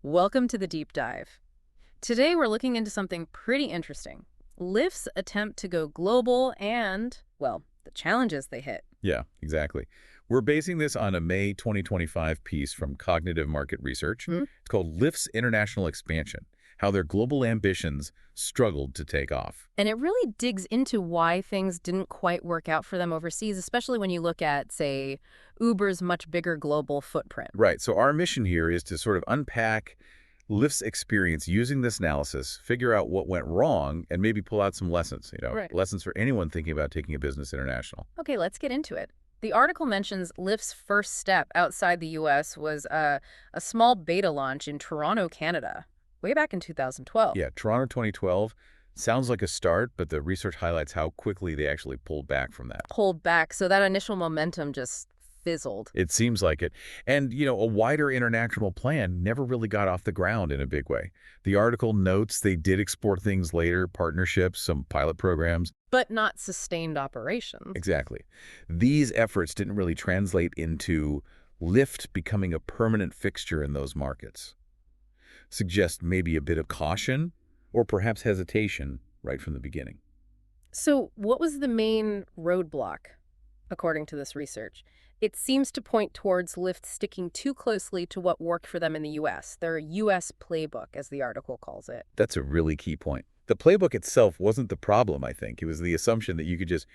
Welcome to the deep dive. Today we're looking into something pretty interesting. Lyft's attempt to go global and, well, the challenges they hit. Yeah, exactly. We're basing this on a May 2025 piece from Cognitive Market Research. Hmm? It's called Lyft's International Expansion, How Their Global Ambitions Struggled to Take Off. And it really digs into why things didn't quite work out for them overseas, especially when you look at, say, Uber's much bigger global footprint. Right, so our mission here is to sort of unpack Lyft's experience using this analysis, figure out what went wrong, and maybe pull out some lessons, Right. lessons for anyone thinking about taking a business international. Okay, let's get into it. The article mentions Lyft's first step outside the U.S. was a small beta launch in Toronto, Canada, way back in 2012. Yeah, Toronto 2012 sounds like a start, but the research highlights how quickly they actually pulled back from that. Pulled back, so that initial momentum just fizzled. It seems like it. And, a wider international plan never really got off the ground in a big way. The article notes they did explore things later, partnerships, some pilot programs. But not sustained operations. Exactly. These efforts didn't really translate into Lyft becoming a permanent fixture in those markets. Suggest maybe a bit of caution or perhaps hesitation right from the beginning. So what was the main roadblock, according to this research? It seems to point towards Lyft sticking too closely to what worked for them in the U.S., their U.S. playbook, as the article calls it. That's a really key point. The playbook itself wasn't the problem, I think. It was the assumption that you could just,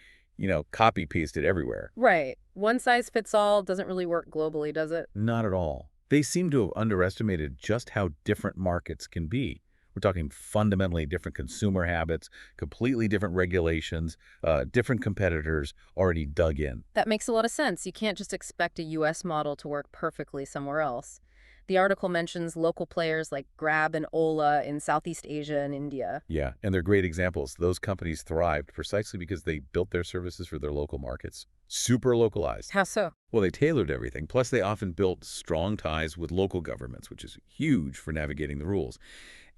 copy paste it everywhere. Right. One size fits all doesn't really work globally, does it? Not at all. They seem to have underestimated just how different markets can be. We're talking fundamentally different consumer habits, completely different regulations, different competitors already dug in. That makes a lot of sense. You can't just expect a U.S. model to work perfectly somewhere else. The article mentions local players like Grab and Ola in Southeast Asia and India. Yeah, and they're great examples. Those companies thrived precisely because they built their services for their local markets. Super localized. How so? Well, they tailored everything. Plus, they often built strong ties with local governments, which is huge for navigating the rules.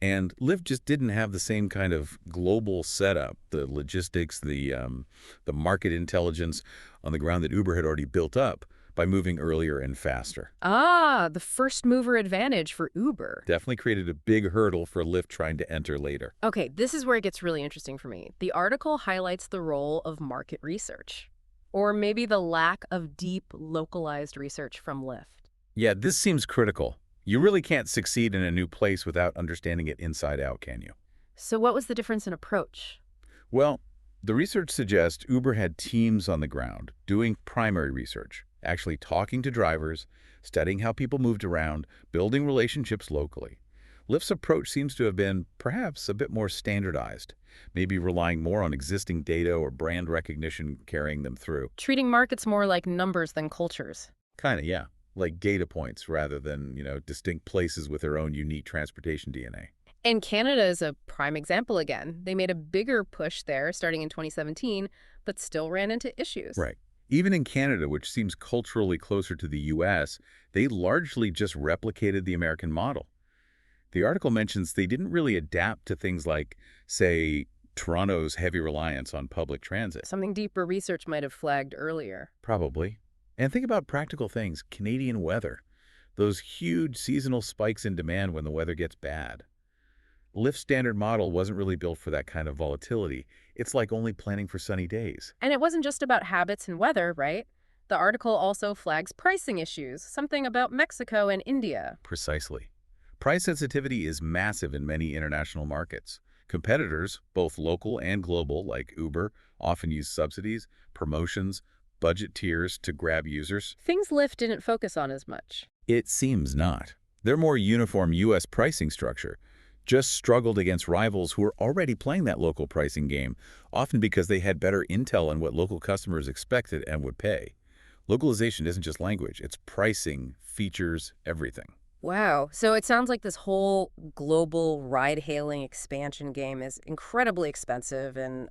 And Lyft just didn't have the same kind of global setup, the logistics, the market intelligence on the ground that Uber had already built up by moving earlier and faster. Ah, the first mover advantage for Uber. Definitely created a big hurdle for Lyft trying to enter later. Okay, this is where it gets really interesting for me. The article highlights the role of market research, or maybe the lack of deep, localized research from Lyft. Yeah, this seems critical. You really can't succeed in a new place without understanding it inside out, can you? So what was the difference in approach? Well, the research suggests Uber had teams on the ground doing primary research, actually talking to drivers, studying how people moved around, building relationships locally. Lyft's approach seems to have been perhaps a bit more standardized, maybe relying more on existing data or brand recognition carrying them through. Treating markets more like numbers than cultures. Kind of, yeah, like data points rather than, distinct places with their own unique transportation DNA. And Canada is a prime example again. They made a bigger push there starting in 2017, but still ran into issues. Right. Even in Canada, which seems culturally closer to the U.S., they largely just replicated the American model. The article mentions they didn't really adapt to things like, say, Toronto's heavy reliance on public transit. Something deeper research might have flagged earlier. Probably. And think about practical things, Canadian weather. Those huge seasonal spikes in demand when the weather gets bad. Lyft's standard model wasn't really built for that kind of volatility. It's like only planning for sunny days. And it wasn't just about habits and weather, right? The article also flags pricing issues, something about Mexico and India. Precisely. Price sensitivity is massive in many international markets. Competitors, both local and global, like Uber, often use subsidies, promotions, budget tiers to grab users. Things Lyft didn't focus on as much. It seems not. Their more uniform U.S. pricing structure just struggled against rivals who were already playing that local pricing game, often because they had better intel on what local customers expected and would pay. Localization isn't just language, it's pricing, features, everything. Wow. So it sounds like this whole global ride-hailing expansion game is incredibly expensive and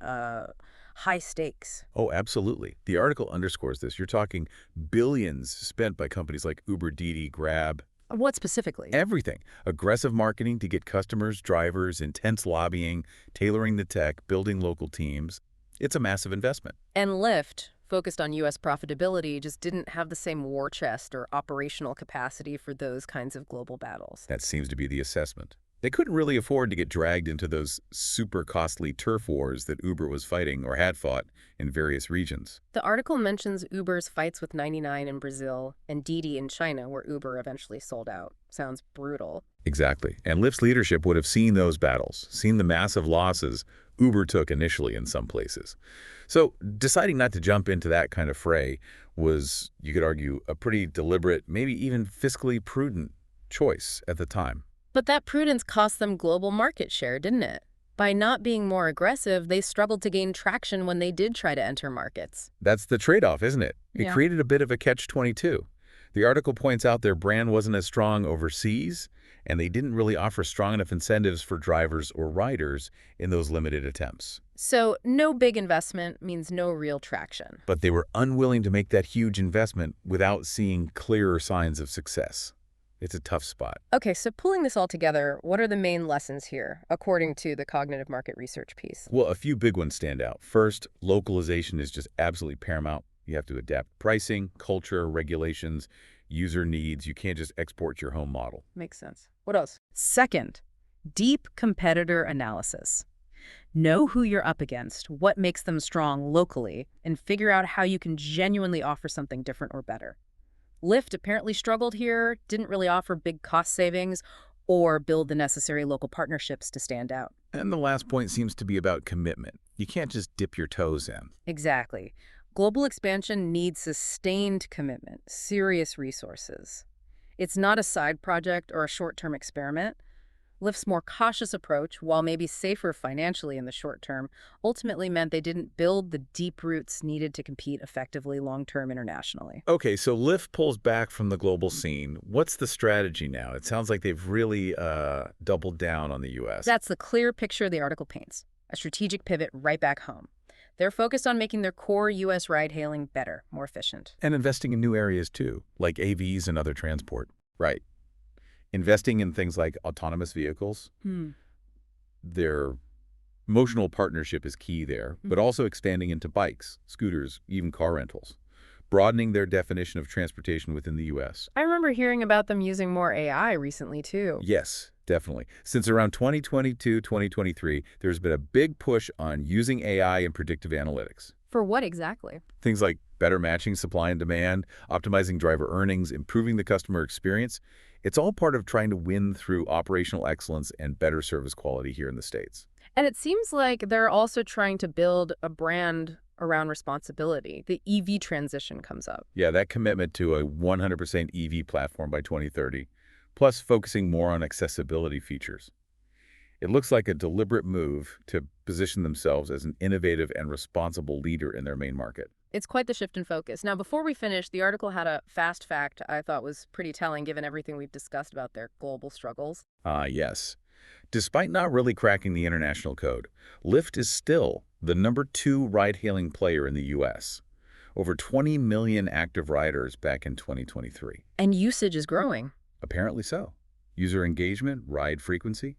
high stakes. Oh, absolutely. The article underscores this. You're talking billions spent by companies like Uber, Didi, Grab, What specifically? everything. Aggressive marketing to get customers, drivers, intense lobbying, tailoring the tech, building local teams. It's a massive investment. And Lyft, focused on U.S. profitability, just didn't have the same war chest or operational capacity for those kinds of global battles. That seems to be the assessment. They couldn't really afford to get dragged into those super costly turf wars that Uber was fighting or had fought in various regions. The article mentions Uber's fights with 99 in Brazil and Didi in China, where Uber eventually sold out. Sounds brutal. Exactly. And Lyft's leadership would have seen those battles, seen the massive losses Uber took initially in some places. So deciding not to jump into that kind of fray was, you could argue, a pretty deliberate, maybe even fiscally prudent choice at the time. But that prudence cost them global market share, didn't it? By not being more aggressive, they struggled to gain traction when they did try to enter markets. That's the trade-off, isn't it? It Yeah. created a bit of a catch-22. The article points out their brand wasn't as strong overseas, and they didn't really offer strong enough incentives for drivers or riders in those limited attempts. So no big investment means no real traction. But they were unwilling to make that huge investment without seeing clearer signs of success. It's a tough spot. Okay, so pulling this all together, what are the main lessons here, according to the cognitive market research piece? Well, a few big ones stand out. First, localization is just absolutely paramount. You have to adapt pricing, culture, regulations, user needs. You can't just export your home model. Makes sense. What else? Second, deep competitor analysis. Know who you're up against, what makes them strong locally, and figure out how you can genuinely offer something different or better. Lyft apparently struggled here, didn't really offer big cost savings or build the necessary local partnerships to stand out. And the last point seems to be about commitment. You can't just dip your toes in. Exactly. Global expansion needs sustained commitment, serious resources. It's not a side project or a short-term experiment. Lyft's more cautious approach, while maybe safer financially in the short term, ultimately meant they didn't build the deep roots needed to compete effectively long-term internationally. Okay, so Lyft pulls back from the global scene. What's the strategy now? It sounds like they've really doubled down on the U.S. That's the clear picture the article paints, a strategic pivot right back home. They're focused on making their core U.S. ride-hailing better, more efficient. And investing in new areas too, like AVs and other transport. Right. Investing in things like autonomous vehicles. Their emotional partnership is key there, but also expanding into bikes, scooters, even car rentals. Broadening their definition of transportation within the U.S. I remember hearing about them using more AI recently, too. Yes, definitely. Since around 2022, 2023, there's been a big push on using AI and predictive analytics. For what exactly? Things like better matching supply and demand, optimizing driver earnings, improving the customer experience. It's all part of trying to win through operational excellence and better service quality here in the States. And it seems like they're also trying to build a brand around responsibility. The EV transition comes up. Yeah, that commitment to a 100% EV platform by 2030, plus focusing more on accessibility features. It looks like a deliberate move to position themselves as an innovative and responsible leader in their main market. It's quite the shift in focus. Now, before we finish, the article had a fast fact I thought was pretty telling given everything we've discussed about their global struggles. Yes. Despite not really cracking the international code, Lyft is still the #2 ride-hailing player in the U.S. Over 20 million active riders back in 2023. And usage is growing. Apparently so. User engagement, ride frequency,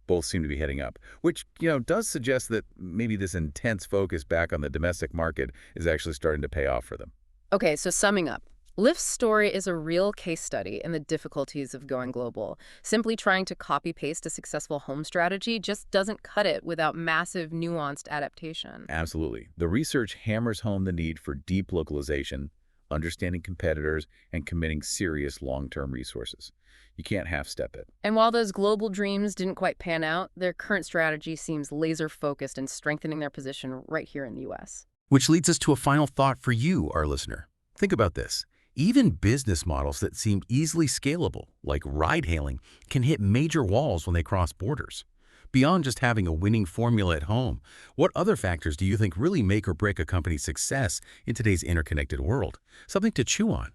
both seem to be heading up, which, does suggest that maybe this intense focus back on the domestic market is actually starting to pay off for them. Okay, so summing up. Lyft's story is a real case study in the difficulties of going global. Simply trying to copy-paste a successful home strategy just doesn't cut it without massive, nuanced adaptation. Absolutely. The research hammers home the need for deep localization, understanding competitors, and committing serious long-term resources. You can't half-step it. And while those global dreams didn't quite pan out, their current strategy seems laser-focused in strengthening their position right here in the U.S. Which leads us to a final thought for you, our listener. Think about this. Even business models that seem easily scalable, like ride-hailing, can hit major walls when they cross borders. Beyond just having a winning formula at home, what other factors do you think really make or break a company's success in today's interconnected world? Something to chew on.